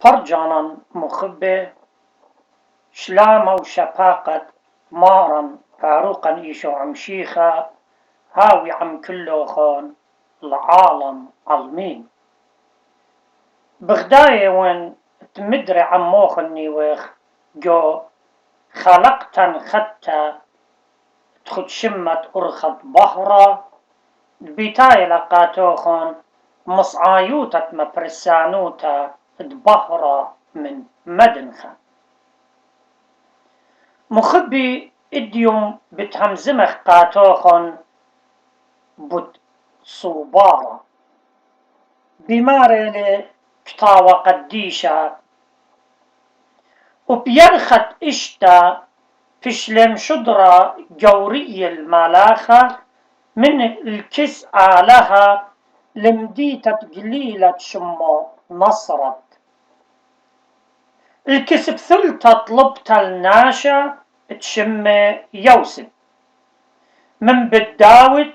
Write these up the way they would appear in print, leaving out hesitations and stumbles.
فرجانا مخبة شلامة وشفاقة مارا فاروقا إيشو عم شيخة هاوي عم كله خون العالم عالمين بغداية وين تمدري عم موخ النيوخ جو خلقتن خدتا تخد شمت أرخد بهرة البيتاي لقاتوخن مصعايوتة مبرسانوتا دبهرة من مدنخة مخبي إديوم بتهمزمخ قاتوخن بوت صوبارة بمارلي كتاوة قديشة وبيرخت إشتا فشلم شدرة جوري الملاخة من الكس آلها لمديتة قليلة شمو نصرت الكس بثلتة طلبت الناشا تشمي يوسف من بالداود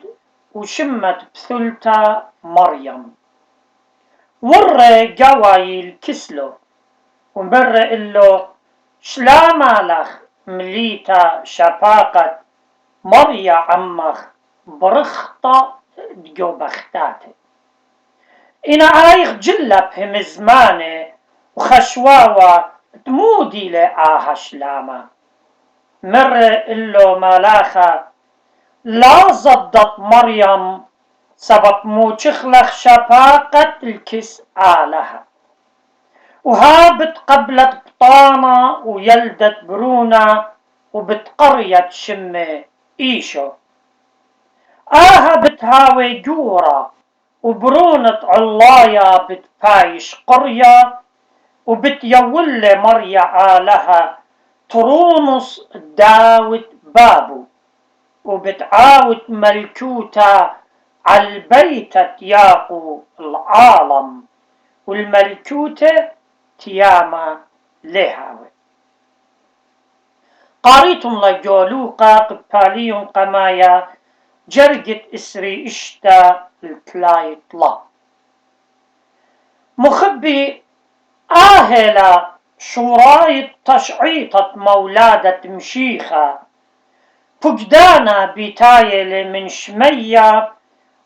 وشمت بثلتة مريم وري قواي الكسلو ومر إلو شلا مالخ مليتا شفاقة مريا عمخ برخطة دجو بختاتي إنا آيخ جلة بهم زماني وخشواوة تمودي لآها شلامة مر إلو مالاخة لا زدت مريم سبب موشخلخ شفاقة الكس آلها وهابت قبلت بطانة ويلدت برونا وبتقرية شمي إيشو بتهاوي جورة وبرونة علايا بتفايش قرية وبتيول مريا آلها ترونس داود بابو وبتعاود ملكوتا عالبيتة ياقو العالم والملكوتة تياما لهاوي قاريتم لجولوقا قباليون قمايا جرقت إسري إشتا الكلاي طلا مخبي آهلا شوراي تشعيطة مولادة مشيخة فقدانا بيتاية من شمية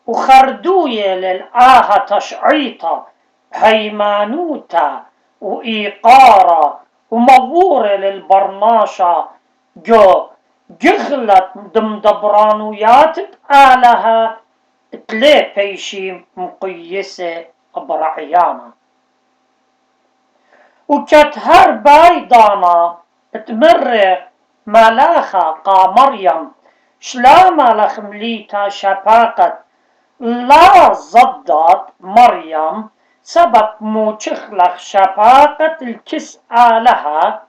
وخردوية للآها تشعيطة هيمانوتا وإيقارة ومورة للبرناشة جو جغلت دمدبرانويات بآلها تلي بيشي مقيسة برعيانا وكت هرباي دانا تمر ملاخة قا مريم شلا مالخ مليتا شفاقة لا زدت مريم سبب موشخلخ شفاقة الكس آلها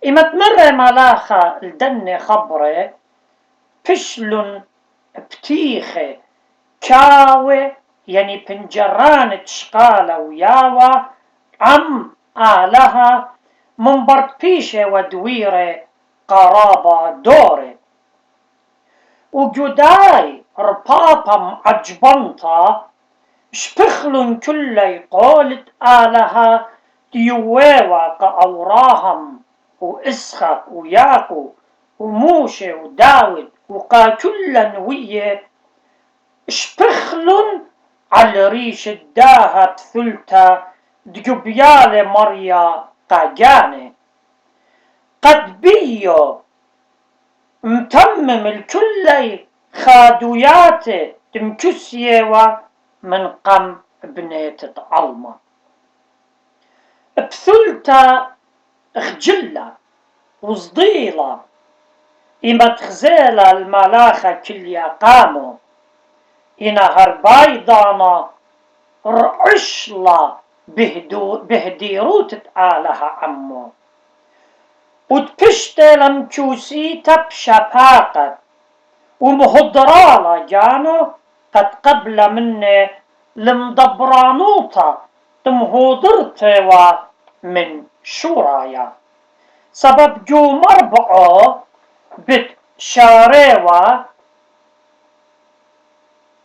إما تمر ملاخة الدن خبره فشل بتيخة كاوة يعني بنجران تشقالة وياوة عم آلها من برطيشة ودويرة قرابة دورة وجداي ربابا عجبنطة شبخلن كل قولت آلها ديويوة كأوراهم وإسخق وياقو وموشة وداود وقا كل نوية شبخلن على ريش الداها بثلتا دقبيال مريا قاجاني قد بيو متمم الكل خادوياته تمكسيوا من قم بنيت علمة بثلتا خجلة وصديلة إما تخزيلة الملاخة كليا قاموا إنا هرباي دانا رعشلا بهديروت آلها عمو وتبشت لمجوسيتا بشفاقة ومهدرالا جانو قد قبل مني لمدبرانوطة تمهودرتوا من شورايا سبب جو مربعو بتشاريوا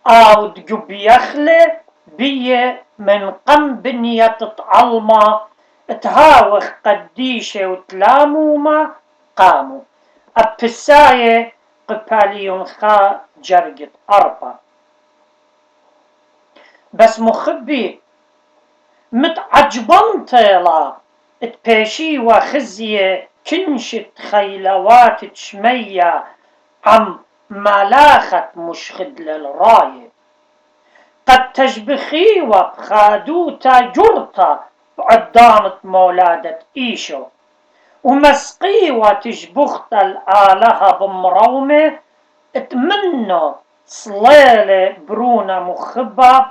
او دجو بيخلي بيه من قم بنية تعلمة تهاوخ قديشة وتلاموما قاموا أبساية قباليون خا جرقت أربا بس مخبي متعجبن طيلا تبيشي وخزية كنشت خيلوات تشمية عم ملاخت مشخد للراية قد تشبخي وبخادوتا جرتا بعدانة مولادة إيشو ومسقي وتشبخت الآلهة بمرومة اتمنو صليلة برونة مخبة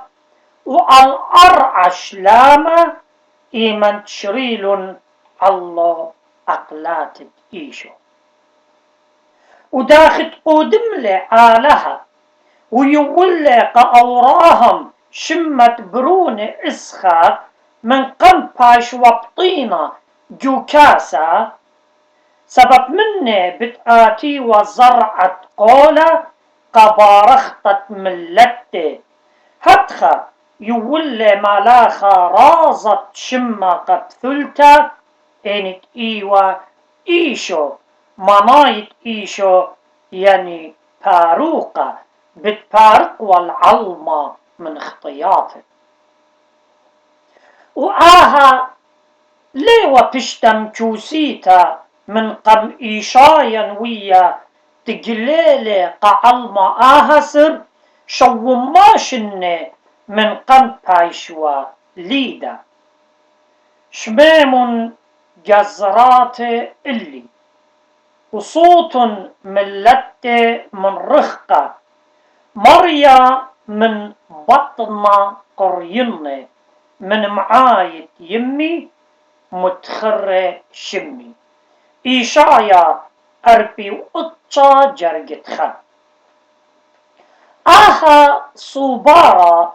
والأرعش لاما إيمن تشريل الله أقلات إيشو وداخت قدملة آلهة ويولق أوراهم شمت برونة إسخا من قنباش وبطينة جوكاسا سبب مني بتآتي وزرعت قولة قبارختت ملتي هتخا يولي ملاخا رازت شما قبثلتا انت ايوا ايشو منايت ايشو يعني باروقة بتبارق والعلمة من اختياطه وآها ليوا بشتم جوسيتا من قم إيشايا ويا تقليلي قعلمة آهسر شو ماشني من قم بايشوا ليدا شميم جزرات اللي وصوت ملت من رخقة مريا من بطن قريني من معاية يمي متخرة شمي إيشايا أربي وقطة جرقت خا آها صوبارا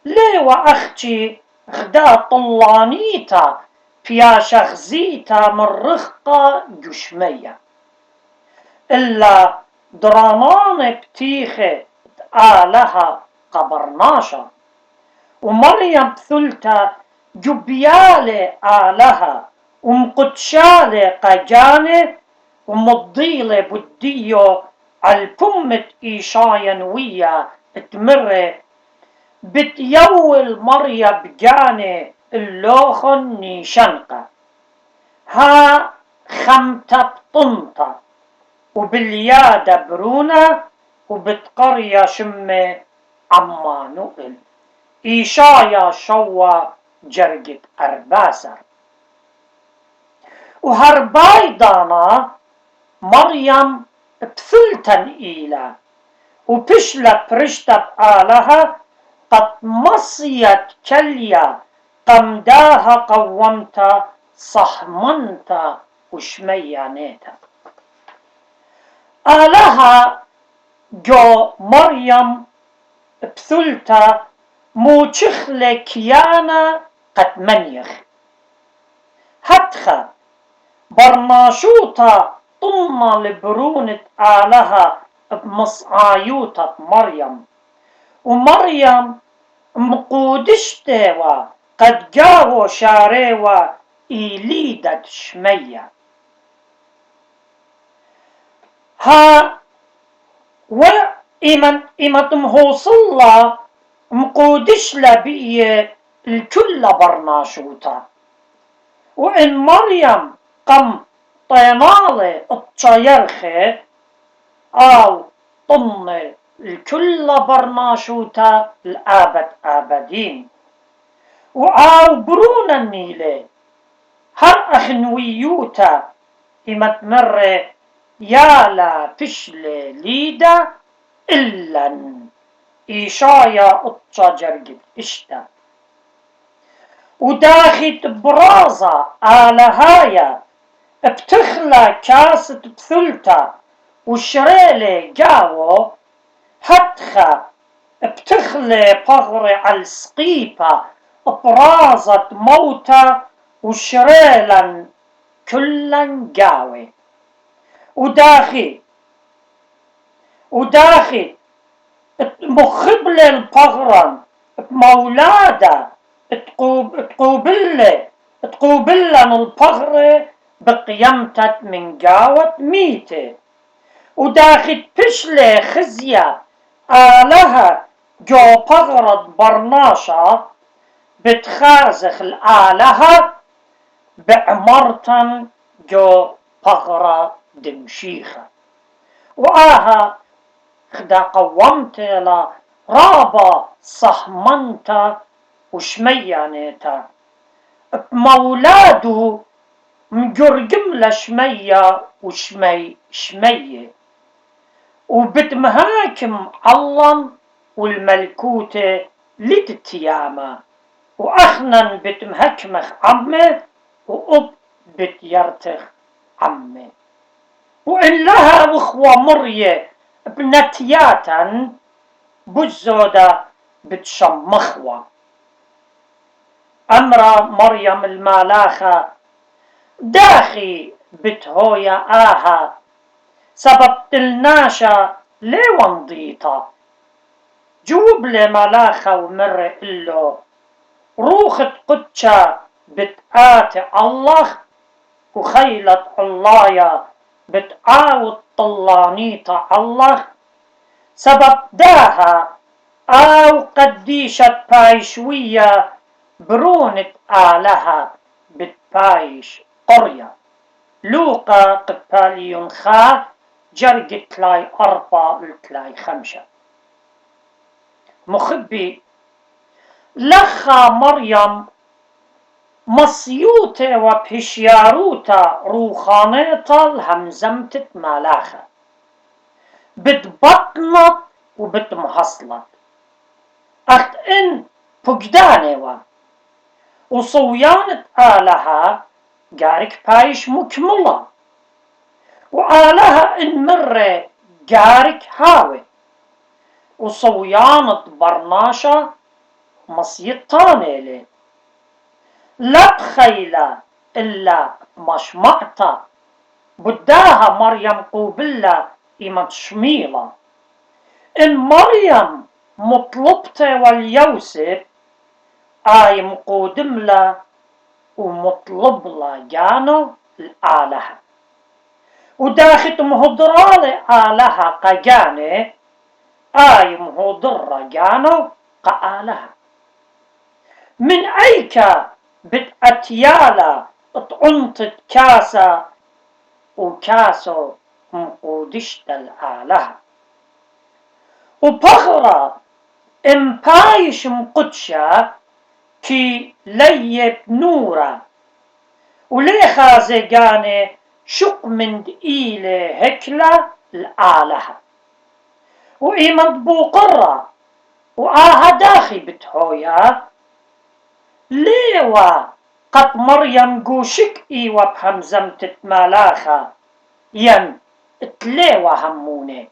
ليوا أختي غدا طلانيتا فيا شخزيتا من رخقة جشمية إلا درامان بتيخة آلها قبرناشا ومريم بثلتا جبيالة آلها ومقدشالة قجانة ومضيلة بديو عالبمة إيشايا ويا تمر بتيول مريم بجانة اللوخن نيشنقة ها خمتة طنطة وباليادة برونة وبتقرية شمة عمانوئل إيشايا شوا جرقت أرباسر وهرباي دانا مريم بثلتن إيلا وبشلة برشتة بآلها قد مصيت كليا قمداها قومتا صحمنتا وشميانيتا آلها جو مريم بثلتا موشخلة كيانا قد منيخ هتخا برناشوتا طمة لبرونة آلها بمصعايوتا مريم ومريم مقودشتوا قد جاو شاريوا إيليدة شمية ها وإيمت مهوصلا مقودش لبيه الكل برناشوتا وإن مريم قم طينالي الطيرخي أو طن الكل برناشوتا الآبد آبدين وآو برون النيلي هر أخنويوتا إما تمر يالا فشل ليدا إلا إيشايا التجرقب إشتا وداخت برازة آلهايا بتخلى كاسة بثلتا وشريلي جاو هتخا بتخلي بغري على السقيبة برازة موتى وشريلا كلا جاوي وداخي مخبل البغرن بمولادة تقوبلن البغرة بقيمتت من قاوة ميته، وداخل بشلة خزية آلها جو بغرة برناشة بتخازخ الآلهة بعمرتن جو بغرة دمشيخة. وآها خدا قومت لا رابا صهمنتا وشميانيتا بمولادو مجرجم لشمية وشمي شمية، وبتمهاكم علم والملكوتة لتتياما، وأخنا بتمهكمخ عمه وأب بتيرتخ عمه. وإن لها وخوة مرية بنتياتا بزودة بتشمخوة. أمرا مريم المالاخة داخي بتهويا آها سبب تلناشا ليوان ضيطة، جوب لي ملاخة ومر إلو روخت قدشا بتآتي الله وخيلة الله بتعاود طلانيطة الله سبب داها أو قديشة بايشوية برونة آلها بتبايش قرية. لوقا قباليون خا جرق تلاي 4 لتلاي 5. مخبي لخا مريم مصيوتة وبهشياروتا روخانيتا الهمزمتت مالاخة بتبطنط وبتمحصلت أخت إن فقدانيوا وصويانة آلها قارك بايش مكملة، وآلها إن مرة قارك هاوي وصويانة برناشة مصيطاني لي لا بخيلة إلا مشمعتا بداها مريم قوبلة إيمت شميلة. إن مريم مطلبته واليوسف آي مقودم له ومطلب له جانو الآلهة، وداخت مهدرالي آلهة قجاني آي مهدر جانو قآلهة. من أيكا بتأتيالا تعنطت كاسا وكاسو مقودشت الآلهة، وبغرة امبايش مقدشة كي ليب نورا وليخا زيقاني شق من دقيلة هكلا الآلهة، وإيمن بوقرة وآها داخي بتهويا ليوا قد مريم قوشك إيوا بهمزمتت مالاخة ين تليوا هموني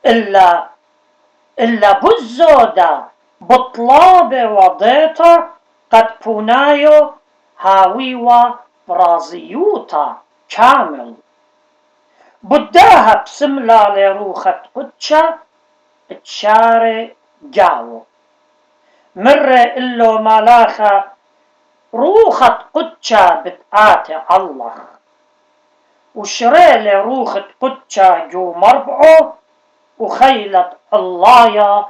إلا بزودة بطلابة وضيطة قد بونايو هاويوا برازيوتا كامل بداها بسملا لروخة قدشة تشاري جاو مرة إلو مالاخة روخة قدشة بتآتي الله وشريلي روخة قدشة جو مربعو وخيلة الله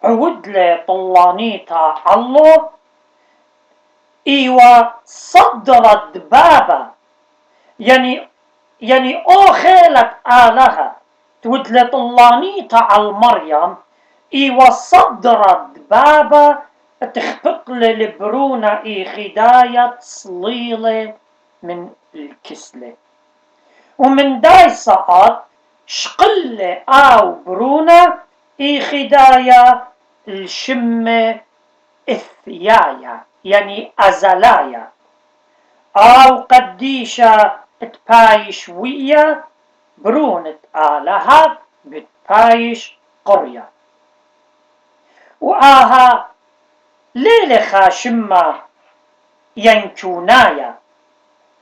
عودلي طلانيتا الله إيوا صدرت بابا يعني أو خيلة آلهة تودلي طلانيتا على مريم إيوا صدرت بابا تخبقلي البرونة إي خداية صليلة من الكسلة، ومن داي سقط شقلة أو برونة إي خداية الشمة الثيايا يعني أزلايا أو قديشة تبايش ويا برونة آلهة بتبايش قرية. وآها ليلة خاشمة ينكونايا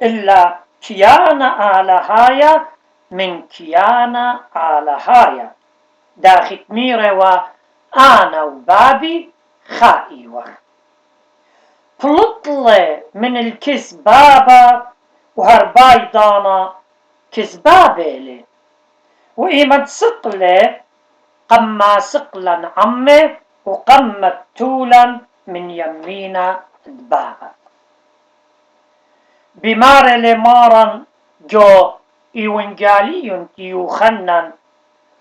إلا كيانا آلهايا من كيانا آلهايا داخت ميرة وآنا وبابي خائي وخ كلطلة من الكذبابة وهرباي دانا كذبابة لي وإيمت سقلة قما سقلا عمي وقمت تولا من يمينا دبابة بمار لمارا جو إيوانجاليون يوخنن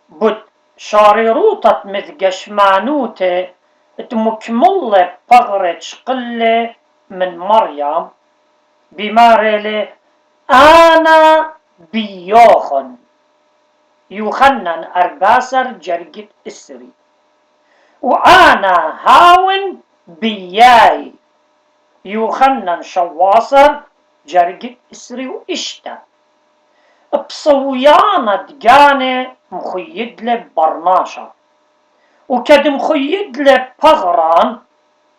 بد شاريروطة مثقشمانوتة تمكملة بغرة شقلة من مريم بمارلي أنا بيوخن يوخنن أرباسر جرجت إسري وأنا هاون بياي يوخنن شواصر جرجت إسري وإشتا بصويانة دقانة مخيدلة برناشة وكد مخيدلة بغران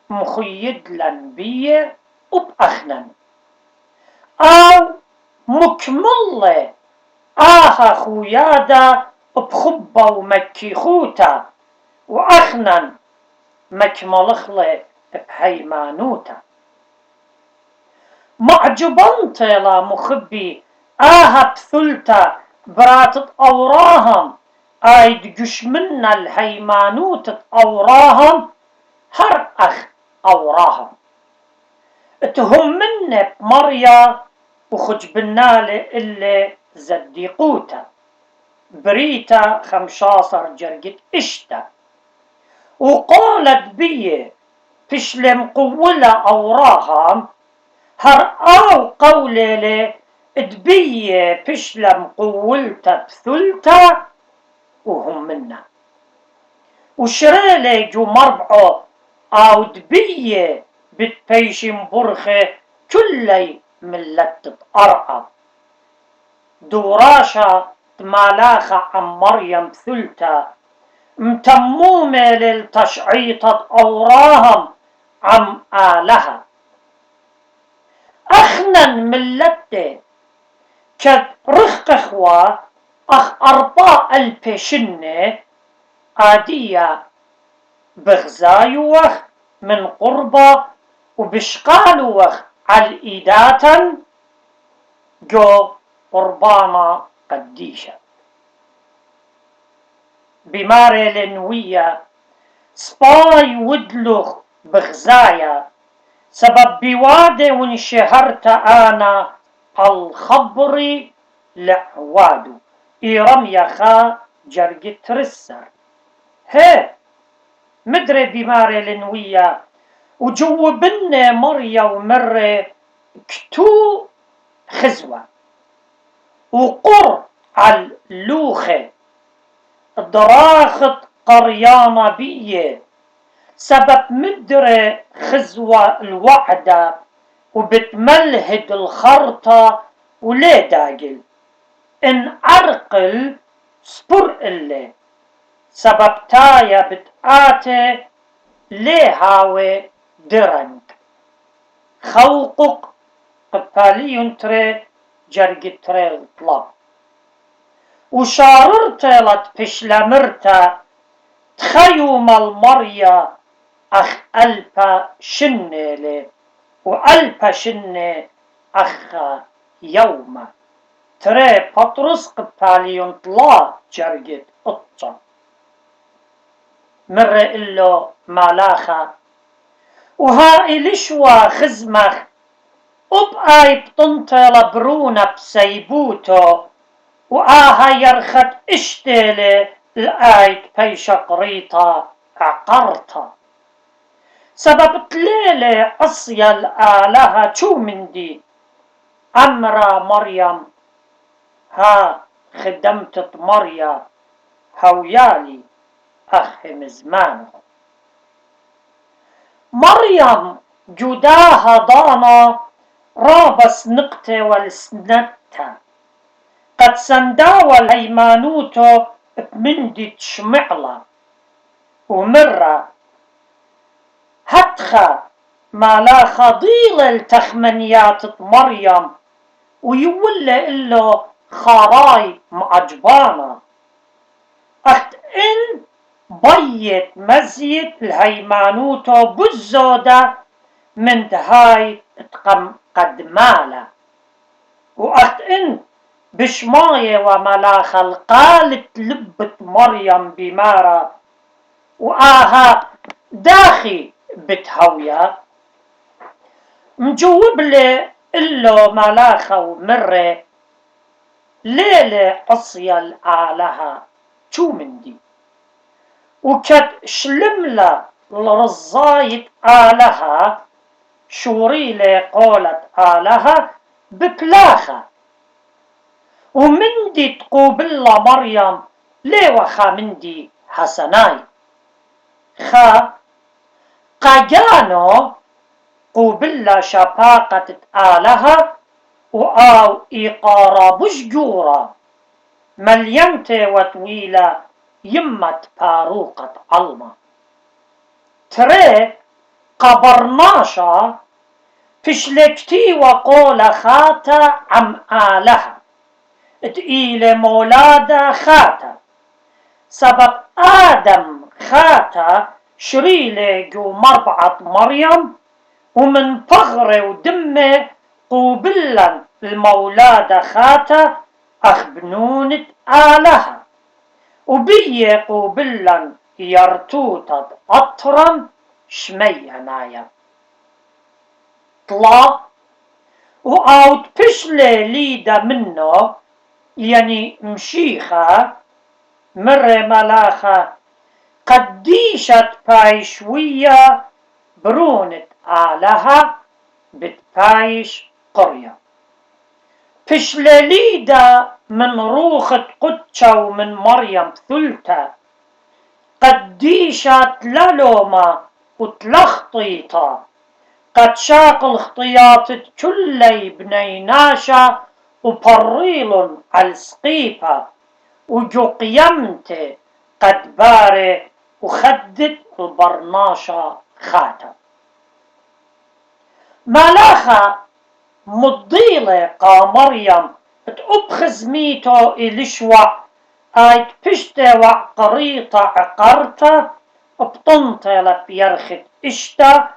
مخيدلة نبية وبأخنن أو مكملة خويادا بخبة ومكيخوتا وأخنن مكملخلة بهيمانوتا معجبنطلة مخبي بثلتا براتت أوراهم دقش منا الهيمانوت أوراهم هر أخ أوراهم اتهم منا بمريا وخج بالنالة اللي زديقوتا بريتا 15 جرجت إشتا وقالت بيه فشلم قولة أوراهم هر قولة لي دبيه فشلم قولتا بثلتا وهم منا وشرالي جو مربعو دبيه بتبيشم برخة كلي ملت أرعى دوراشا تمالاخة عن مريم ثلتا متمومة للتشعيطة أوراهم عم آلها أخنن ملتي كد رخ إخوة أرطاء البشنة عادية بغزايوخ من قربة وبشقالوخ على الإيداتا جو قربانا قديشة بماري لنوية سباي ودلوخ بغزايا سبب بوادي وانشهرت أنا الخبري لعوادو إيرم يخا جرجت رسر هي مدري بماري لنوية وجو بنا مريا ومرة كتو خزوة وقر على اللوخة دراخت قريانة بيه سبب مدري خزوة الوعدة وبتملهد الخرطة وليه داقل إن عرقل صبر اللي سبب تايا بتآتي ليه هاوي درنج خوقق قباليون تري جرق تري الطلاب وشاررتلت بشلمرتا تخيوم المريا أخ ألبا شنيلي وألبا شني أخ يوم تري بطرس قباليون طلا جرقت قطة مر إلو مالاخا وهاي لشوا خزمخ وبآي بطنطل برونا بسيبوتو يرخت اشتيلي الآيت بيش قريطة عقرطة سبب تليلي عصيا الآلهة شو من دي أمرا مريم ها خدمت مريم هويالي أخي مزمان مريم جداها ضانا رابس نقطة والسنتا قد سنداوى الهيمانوتو بمندي تشمعلا ومرة هتخا مالا خضيلة التخمنيات مريم ويولى إلو خاراي معجبانا أخت إن بيت مزيت الهيمانوتو بالزودة من هاي تقم قد مالا وقت انت بشماية وملاخ القالت لبت مريم بمارا وآها داخي بتهويا مجوب لي إلو ملاخة ومرة ليلة قصية الآلها شو من دي وكت شلملة الرزاية آلها شوريلة قولت آلها ببلاخة ومندي تقوبلا مريم ليه وخا مندي حسناي خا قاجانو قوبلا شفاقة آلها وآو إيقارا بشجورا مليمتي وطويلة يمت باروقة علمة تري قبرناشا فشلكتي وقول خاتا عم آلها تقيل مولادة خاتا سبب آدم خاتا شريلة جو مربعة مريم ومن فغر ودمه قوبلا المولادة خاتا أخبنونة آلها وبي قوبلا يرتوتت أطرا شمينايا طلا وآوت بشلي ليدا منه يعني مشيخة مرة ملاخة قديشت بايشوية برونة آلها بتبايش قرية فشلاليدا من روخة قدشة ومن مريم ثلثة قديشت للومة وتلخطيطة قد شاق الخطيات كلي بنيناشا وبريل عالسقيفة وجو قيمتي قد باري وخدت البرناشا خاتم ملاخة مضيلة قا مريم تأبخز ميتو إلشوع آيت بشتة وعقريطة عقرتا بطنطة لبيرخت إشتا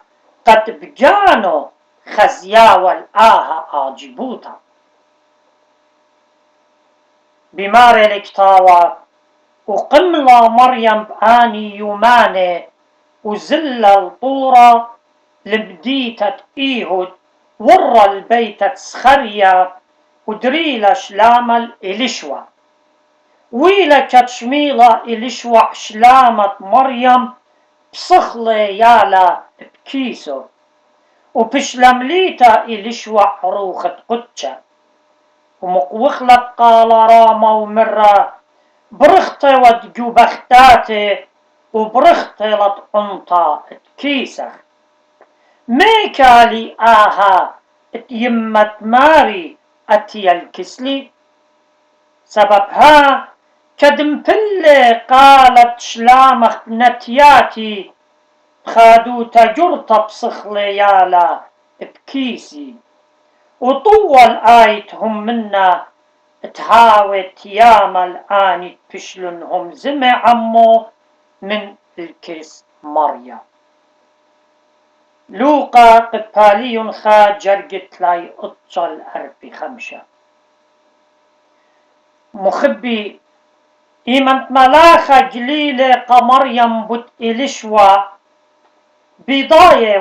قد بجانو خزياوة الآها آجبوتا بماري الكتاوة وقملا مريم بآني يوماني وزل الطورة لبديتة إيهود ورا البيتة سخريا ودريلا شلامل إلشوة ويلا كتشميلة إلشوة شلامة مريم بصخلي يالا بكيسو وبشلمليتا إلشوة روخة قدشة ومقوخلة قال راما ومرة برختي ودجو بختاتي وبرختي لطقنطا تكيسخ ميكالي آها اتيمت ماري أتي الكسلي سببها كدمبلي قالت شلامخ نتياتي خادو تجرت بصخلي يالا بكيسي وطول آيتهم منا تهاوت ياما الآن تفشلنهم زمي عمو من الكيس مريم لوقا قبالي خا جرقت لاي اتصل أربي خمشة مخبي إيمانت ملاخة جليلة قمريم بوت إلشوا بضاية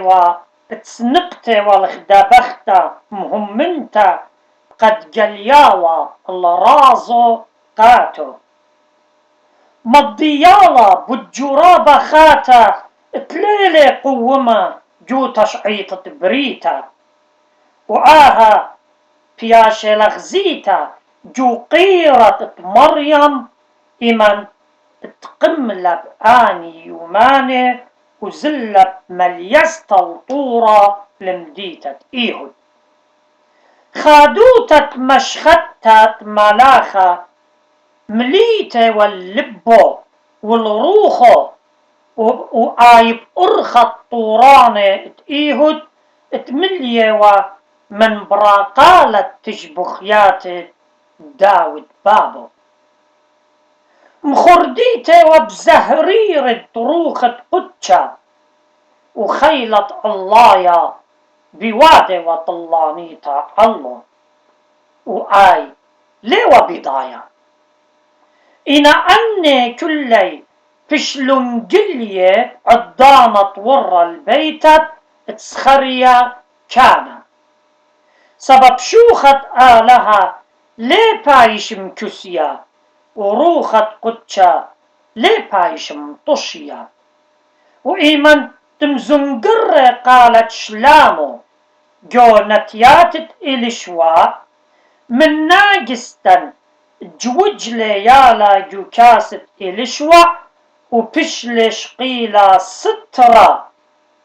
وتسنقتي والخدابختا مهمنتا قد جلياوا الرازو قاتو مضيالا بجرابة خاتا تليلي قوما جو تشعيطة بريتا وآها بياشي لغزيتا جو قيرة مريم إمن تقملب آني يوماني وزلب مليست الطورة لمديتة إيهود خادوتة مشختة ملاخة مليتة واللبو والروخو وآيب أرخت طورانة إيهود تملية ومن براقالة تشبخيات داود بابو مخرديته وبزهرير طروخة قدشة وخيلة الله بوادي وطلانيتا الله وآي ليوا بضايا إنا أني كلي فشلونجلية عدانة ورا البيتت تسخريا كان سبب شوخت آلها ليه بايش مكسيا وروخت قدشا ليه بايش مطشيا وإيمن تمزنقر قالت شلامو جو نتياتت إلشوا من ناقستن جوجلي يالا جو كاسة إلشوا وبشلي شقيلا سترة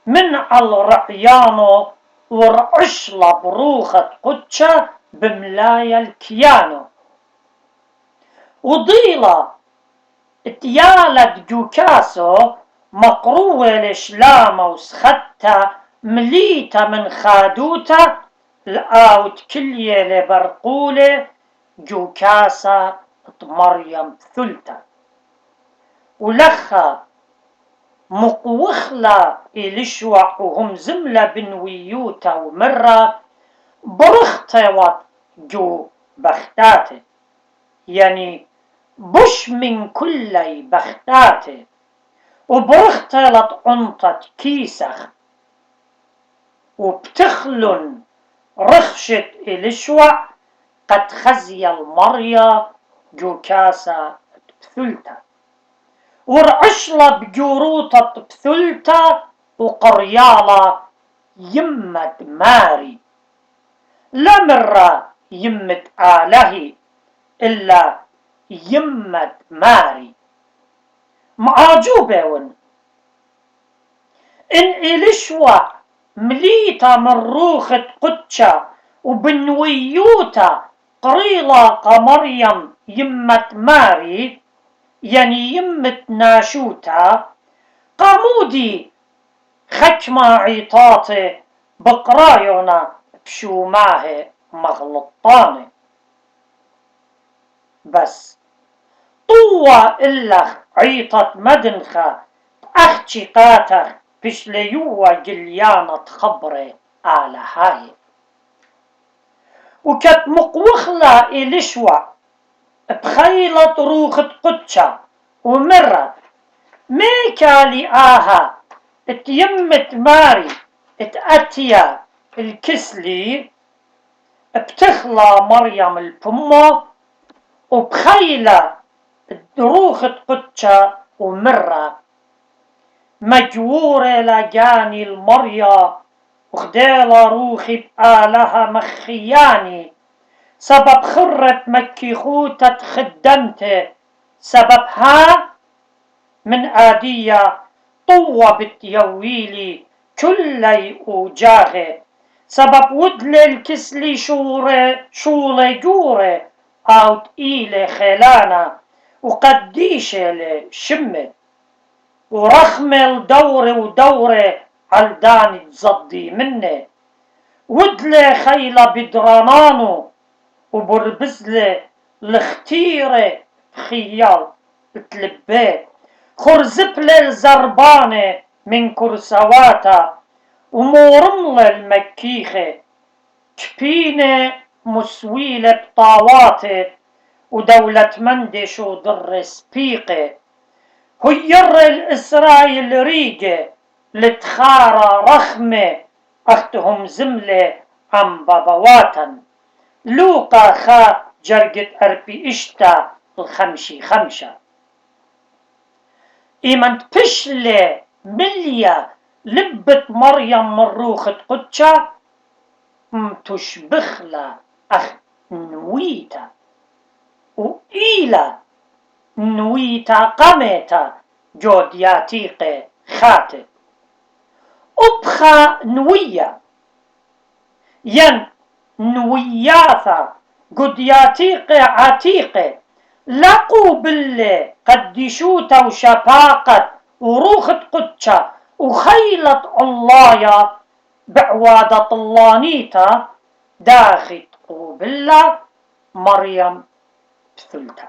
من الرعيانو ورعشلا بروخة قدشة بملايا الكيانو وضيلا تيالا جو كاسو مقروة لشلامة وسختا مليتا من خادوتا الآوت كلية لبرقولة جو كاسة مريم ثلتا ولخا مقوخلا إلشوع وهم زملة بنويوتا ومرة برختوات جو بختاتي يعني بش من كلي بختاتي وبرختلت عنطة كيسخ وبتخلن رخشت إلشوع قد خزي المريا جو كاسة بثلتا ورعشلا بجوروطة بثلتا وقريالا يمة ماري لا مرة يمة آلهي إلا يمة ماري معاجوبة إن إلشوا مليتا من روخة قدشة وبنويوتا قريلا قمريم يمة ماري يعني يمة ناشوتا قامودي خكما عيطاتي بقرايونا بشوماه مغلطاني بس طوى إلخ عيطت مدنخة أختي قاتخ بشليوة جليانة خبري على هاي وكت مقوخلا إلشوع بخيلة روخة قدشة ومرت ميكالي آها اتيمت ماري اتأتيا الكسلي بتخلى مريم البمة وبخيلة روخة قدشة ومرة مجورة لجاني المريا وخديلا روخي بآلها مخياني سبب خرت مكي خوتة خدمته سببها من آدية طوة بتيويلي كلي وجاغي سبب ودلي الكسلي شولي جوري أو تقيلي خيلانا وقديشة لشمت ورخمة الدورة ودورة عالداني تزضي مني ودلي خيلة بدرانانو وبربزلي الختيرة خيال تلبيه خرزبلي الزربانة من كرسواتا ومورملة المكيخة كبينة مسويلة بطاواتي ودولة مندش ودر سبيقة هير الإسرائيل ريجة لتخارى رخمة أختهم زملة عم بابواتا لوقا خا جرقت أربي إشتا الخمشي خمشة إيمنت بشلة مليا لبت مريم مروخة قدشة تشبخلا أخ نويتا وإيلا نويتا قميتا جودياتيق خاتب أبخى نوية ين نوياثا قدياتيق عتيق لقوا بالله قدشوتا وشفاقت وروخة قدشة وخيلة الله بعوادة اللانيتا داخت قوبلا مريم بثلتا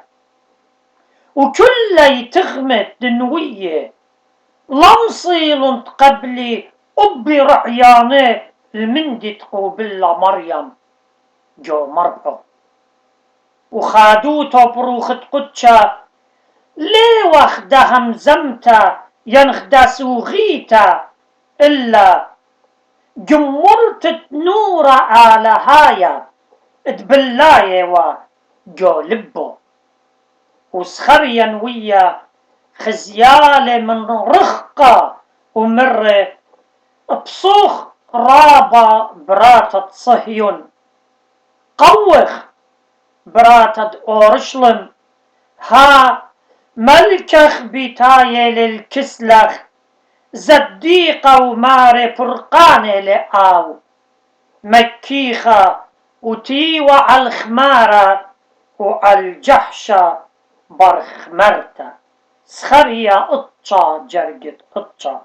وكل تخمت دنوية لمصيل قبلي أبي رعياني المندي تقوبلا مريم جو مربعو وخادوتو بروخت قدشا ليه واخده همزمتا ينخدا سوغيتا إلا جمرت نورا على هايا اتبلاي جو لبو وسخريا ويا خزيالة من رخقة ومرة بصوخ رابا براتة صهيون قوخ براتة أورشلم ها ملكخ بتاية للكسلخ زديقة وماري فرقانة لآو مكيخة وتيوة على الخمارة وعلى الجحشة برخمرتا سخريا قطشا جرجت قطشا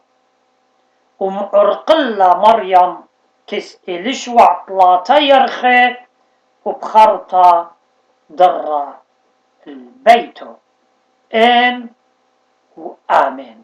ومعرقلة مريم كس إلش وعطلاتا يرخي وبخرطة ضرة البيتو إن وآمين.